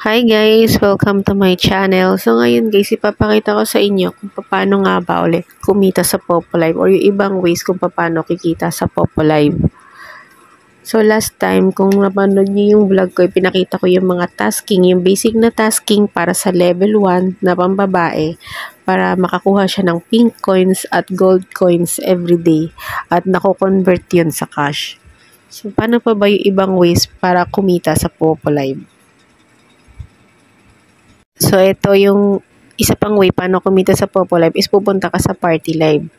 Hi guys! Welcome to my channel. So ngayon guys, ipapakita ko sa inyo kung paano nga ba ulit kumita sa Popolive or yung ibang ways kung paano kikita sa Popolive. So last time, kung napanood niyo yung vlog ko, pinakita ko yung mga tasking, yung basic na tasking para sa level 1 na pambabae para makakuha siya ng pink coins at gold coins everyday at nako-convert yun sa cash. So paano pa ba yung ibang ways para kumita sa Popolive? So, ito yung isa pang way paano kumita sa Popolive is pupunta ka sa Party Live.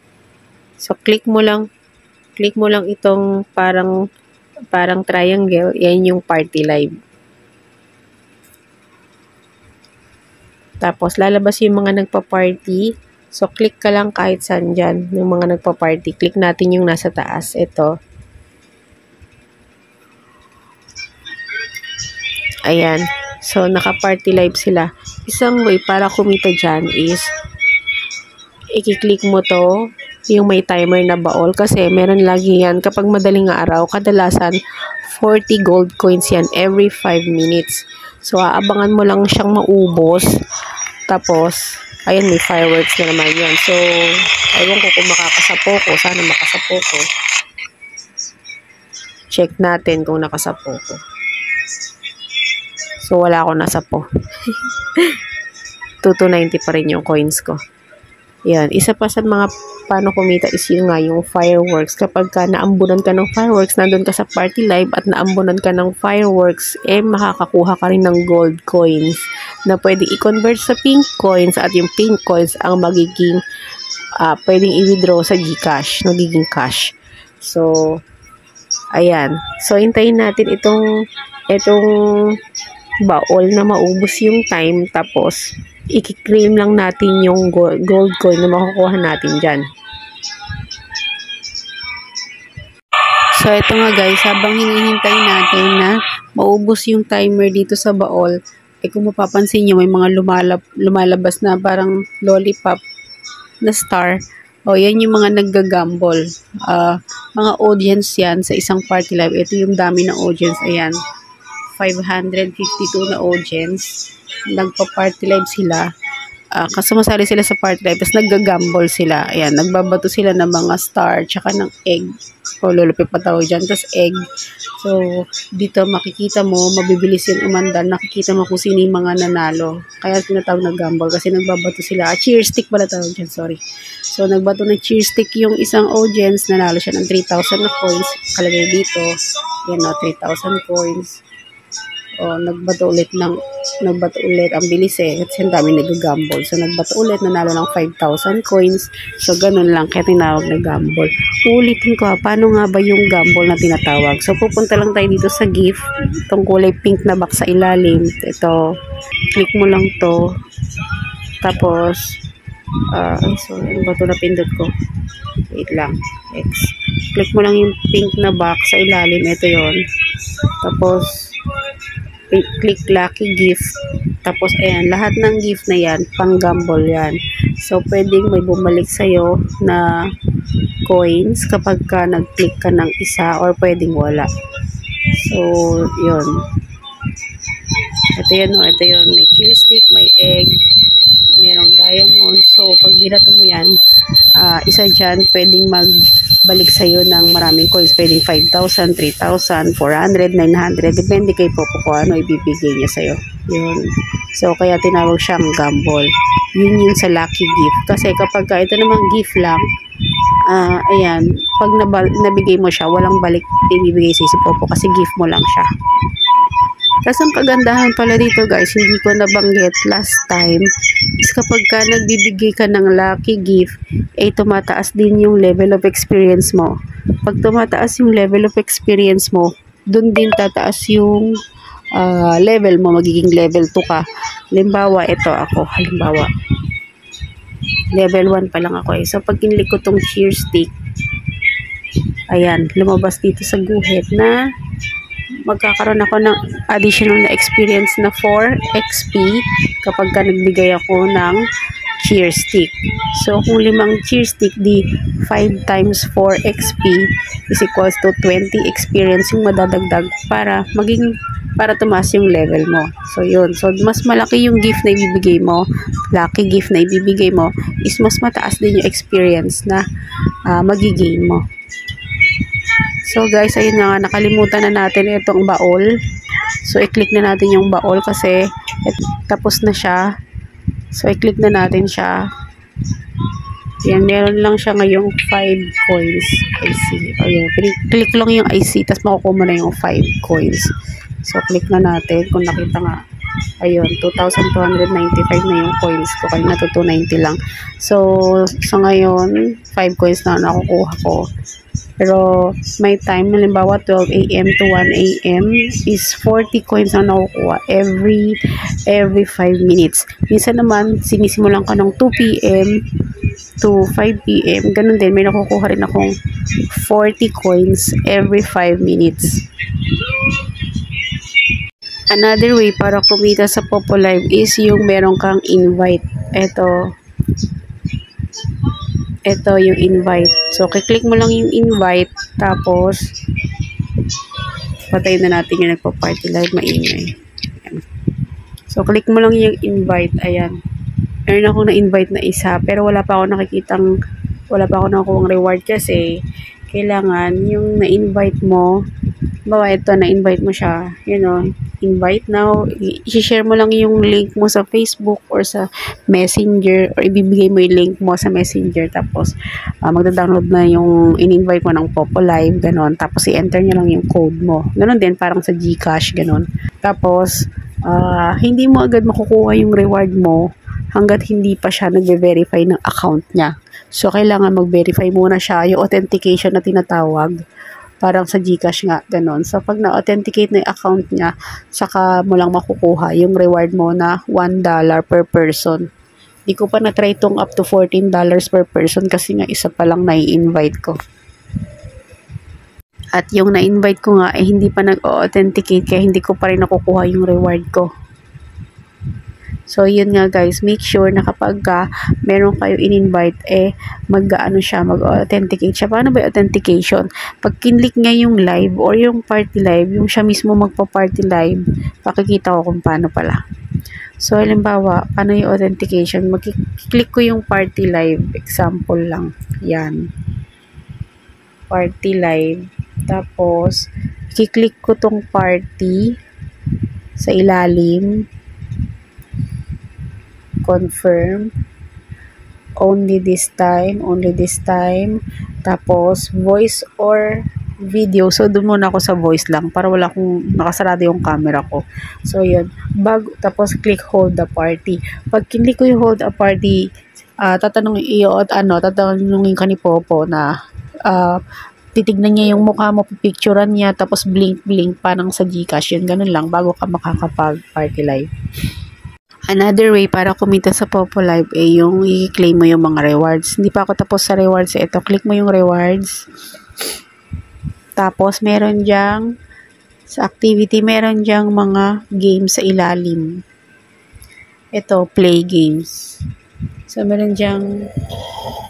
So, click mo lang itong parang triangle, yan yung Party Live. Tapos, lalabas yung mga nagpa-party. So, click ka lang kahit saan dyan, yung mga nagpa-party. Click natin yung nasa taas. Ito. Ayan. So, naka-party live sila. Isang way para kumita dyan is, i-click mo to, yung may timer na baol. Kasi, meron lagi yan. Kapag madaling araw, kadalasan, 40 gold coins yan every 5 minutes. So, aabangan mo lang siyang maubos. Tapos, ayan, may fireworks na naman yan. So, ayun ko kung makakasapo ko. Sana makasapo ko. Check natin kung nakasapo ko. So, wala ako nasapo. 290 pa rin yung coins ko. Yan. Isa pa sa mga paano kumita is yun nga, yung fireworks. Kapag ka naambunan ka ng fireworks, nandun ka sa Party Live at naambunan ka ng fireworks, makakakuha ka rin ng gold coins na pwede i-convert sa pink coins at yung pink coins ang magiging pwedeng i-withdraw sa GCash, nagiging cash. So, ayan. So, hintayin natin itong baol na maubos yung time, tapos i-claim lang natin yung gold coin na makukuha natin dyan. So, ito nga guys, habang hinihintay natin na maubos yung timer dito sa baol, kung mapapansin nyo, may mga lumalabas na parang lollipop na star. O, yan yung mga naggagamble. Mga audience yan sa isang Party Live. Ito yung dami ng audience. Ayan. 552 na audience. Nagpa-Party Live sila. Sumasali sila sa Party Live. Tapos naggagamble sila. Ayan. Nagbabato sila ng mga star. Tsaka ng egg. O, lulupit pa tawag dyan. Tapos egg. So, dito makikita mo, mabibilis yung umandal. Nakikita mo kung sino yung mga nanalo. Kaya tinatawag na gamble. Kasi nagbabato sila. Cheer stick pala tawag dyan. Sorry. So, nagbato ng cheer stick yung isang audience. Nanalo siya ng 3,000 na coins. Kalagay dito. Yan o, 3,000 coins. O, nagbato ulit. Ang bilis kasi ang dami nag-gamble. So, nagbato ulit, nanalo ng 5,000 coins. So, ganun lang, kaya tinawag na gamble. Ulitin ko paano nga ba yung gamble na tinatawag? So, pupunta lang tayo dito sa gift. Itong kulay pink na box sa ilalim. Ito, click mo lang to. Tapos, so, ano ba ito na pindot ko? Wait lang. X. Click mo lang yung pink na box sa ilalim. Ito yon. Tapos, click lucky gift. Tapos, ayan, lahat ng gift na yan, pang gamble yan. So, pwedeng may bumalik sa'yo na coins kapag ka nag-click ka ng isa or pwedeng wala. So, yun. Ito yun. May cheer stick, may egg, merong diamond. So, pag binato mo yan, isa dyan, pwedeng magbalik sa'yo ng maraming coins. Pwedeng 5,000, 3,000, 400, 900. Depende kay Popo kung ano ibibigay niya sa'yo. Yun. So, kaya tinawag siyang gamble. Yun yung sa lucky gift. Kasi kapag ito namang gift lang, ayan, pag nabigay mo siya, walang balik ibibigay si Popo kasi gift mo lang siya. Tapos ang kagandahan pala dito guys, hindi ko nabanggit last time, is kapag ka nagbibigay ka ng lucky gift, tumataas din yung level of experience mo. Pag tumataas yung level of experience mo, dun din tataas yung level mo, magiging level 2 ka. Halimbawa, ito ako, level 1 pa lang ako So, pag kinlik ko tong cheer stick, ayan, lumabas dito sa guhit na magkakaroon ako ng additional na experience na 4 XP kapag ka nagbigay ako ng cheer stick. So, kung 5 cheer stick, di 5 times 4 XP is equals to 20 experience yung madadagdag para tumaas yung level mo. So, yun. So, mas malaki yung gift na ibibigay mo, lucky gift na ibibigay mo, is mas mataas din yung experience na magigain mo. So, guys, ayun na nga, nakalimutan na natin itong baol. So, i-click na natin yung baol kasi tapos na siya. So, i-click na natin siya. Yan, meron lang siya ngayong 5 coins. IC. Ayun, click lang yung IC, tapos makukuha mo na yung 5 coins. So, click na natin. Kung nakita nga, ayun, 2,295 na yung coins ko. Kaya na 290 lang. So, ngayon, 5 coins na nakukuha ko. Pero, may time, halimbawa 12 AM to 1 AM is 40 coins na nakukuha every 5 minutes. Minsan naman, sinisimulan ka ng 2 PM to 5 PM. Ganun din, may nakukuha rin akong 40 coins every 5 minutes. Another way para kumita sa Popo Live is yung meron kang invite. Ito yung invite. So, kiklik mo lang yung invite. Tapos, patayin na natin yung nagpa-party live. Maingay. Ayan. So, click mo lang yung invite. Ayan. Meron ako na-invite na isa. Pero wala pa ako nakukuhang reward kasi kailangan yung na-invite mo. Bawa ito, na-invite mo siya. Invite now. I-share mo lang yung link mo sa Facebook or sa Messenger or ibibigay mo yung link mo sa Messenger tapos magda-download na yung in-invite mo ng Popo Live, ganon. Tapos i-enter nyo lang yung code mo. Ganon din, parang sa GCash, ganon. Tapos, hindi mo agad makukuha yung reward mo hanggat hindi pa siya nag-verify ng account niya. So, kailangan mag-verify muna siya, yung authentication na tinatawag. Parang sa GCash nga, ganon. So, pag na-authenticate na yung account niya, saka mo lang makukuha yung reward mo na $1 per person. Di ko pa na-try itong up to $14 per person kasi nga isa pa lang na-invite ko. At yung na-invite ko nga, hindi pa nag-authenticate kaya hindi ko pa rin nakukuha yung reward ko. So, yun nga guys, make sure na kapag meron kayo in-invite, mag-authenticate siya. Paano ba yung authentication? Pag kinlik nga yung live or yung party live, yung siya mismo magpa-party live, pakikita ko kung paano pala. So, halimbawa, paano yung authentication? Mag-click ko yung party live. Example lang. Yan. Party live. Tapos, i-click ko tong party sa ilalim. Confirm. Only this time. Tapos, voice or video. So, doon muna ako sa voice lang para wala akong nakasarado yung camera ko. So, yun. Tapos, click hold the party. Pag kinlik ko yung hold a party, tatanungin ka ni Popo na titignan niya yung mukha mo, pipicturean niya, tapos blink-blink parang sa GCash. Yun, ganun lang bago ka makakapag-party live. Another way para kumita sa Popo Live yung i-claim mo yung mga rewards. Hindi pa ako tapos sa rewards. Ito, click mo yung rewards. Tapos, meron dyang sa activity, meron dyang mga games sa ilalim. Ito, play games. So, meron dyang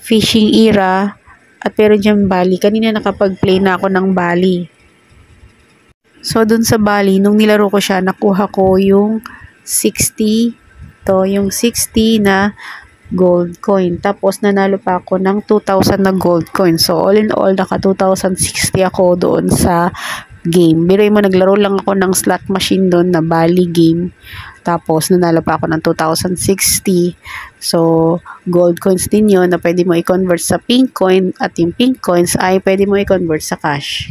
fishing era at meron dyang Bali. Kanina nakapag-play na ako ng Bali. So, dun sa Bali, nung nilaro ko siya, nakuha ko yung 60 yung 60 na gold coin. Tapos, nanalo pa ako ng 2,000 na gold coin. So, all in all, naka 2,060 ako doon sa game. Biruin mo, naglaro lang ako ng slot machine doon na Bali game. Tapos, nanalo pa ako ng 2,060. So, gold coins din yun na pwede mo i-convert sa pink coin at yung pink coins ay pwede mo i-convert sa cash.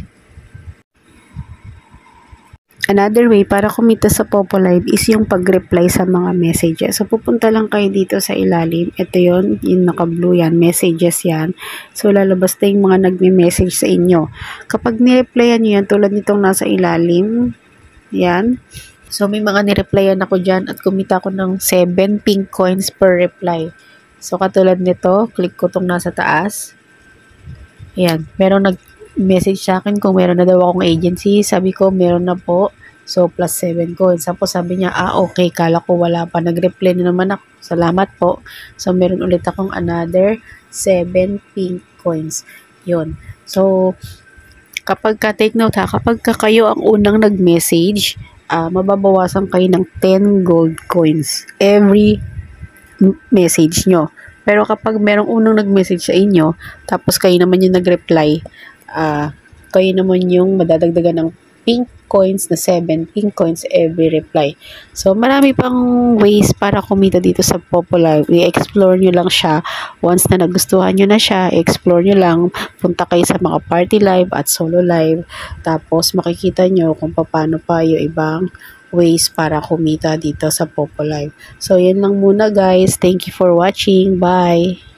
Another way para kumita sa Popo Live is yung pag-reply sa mga messages. So, pupunta lang kayo dito sa ilalim. Ito yun, yung naka-blue yan, messages yan. So, lalabas na yung mga nagme-message sa inyo. Kapag nireplyan nyo yan, tulad nitong nasa ilalim, yan. So, may mga nireplyan ako dyan at kumita ko ng 7 pink coins per reply. So, katulad nito, click ko tong nasa taas. Yan, meron nag-message sa akin kung meron na daw akong agency. Sabi ko, meron na po. So, plus 7 coins. Tapos sabi niya, okay, kala ko wala pa. Nag-reply na naman ako. Salamat po. So, meron ulit akong another 7 pink coins. Yun. So, kapag take note ha, kapag kayo ang unang nag-message, mababawasan kayo ng 10 gold coins every message nyo. Pero kapag merong unang nag-message sa inyo, tapos kayo naman yung nag-reply, kayo naman yung madadagdagan ng pink coins na 7 pink coins every reply. So, marami pang ways para kumita dito sa Popular. I-explore nyo lang siya. Once na nagustuhan nyo na siya, i-explore nyo lang. Punta kayo sa mga party live at solo live. Tapos, makikita nyo kung paano pa yung ibang ways para kumita dito sa Popular. So, yun lang muna guys. Thank you for watching. Bye!